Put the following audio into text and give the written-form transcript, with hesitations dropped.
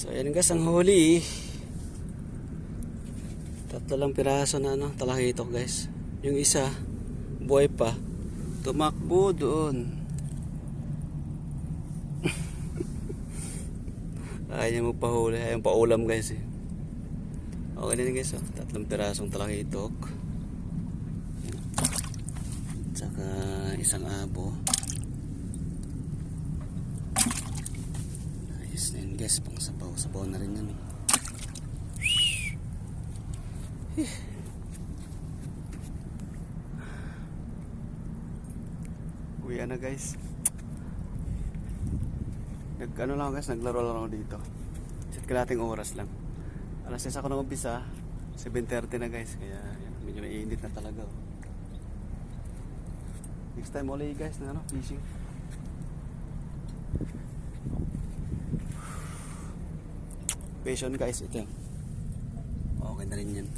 So ayan guys, ang huli. Tatlo lang piraso na talakitok guys. Yung isa, buhay pa. Tumakbo doon. Ayaw mo pahuli, ayaw paulam guys eh. Okay na guys, tatlong pirasong talakitok. Tsaka isang abo. Ayos na yun guys, pang sabaw na rin yan. Uwi na guys. Naglaro lang ako dito. Set kalating oras lang. Alas 6 ako nag-umpisa, 7:30 na guys. Kaya yan, medyo mainit na talaga. Next time ulit guys na fishing. Passion guys, ito. Okay na rin yan.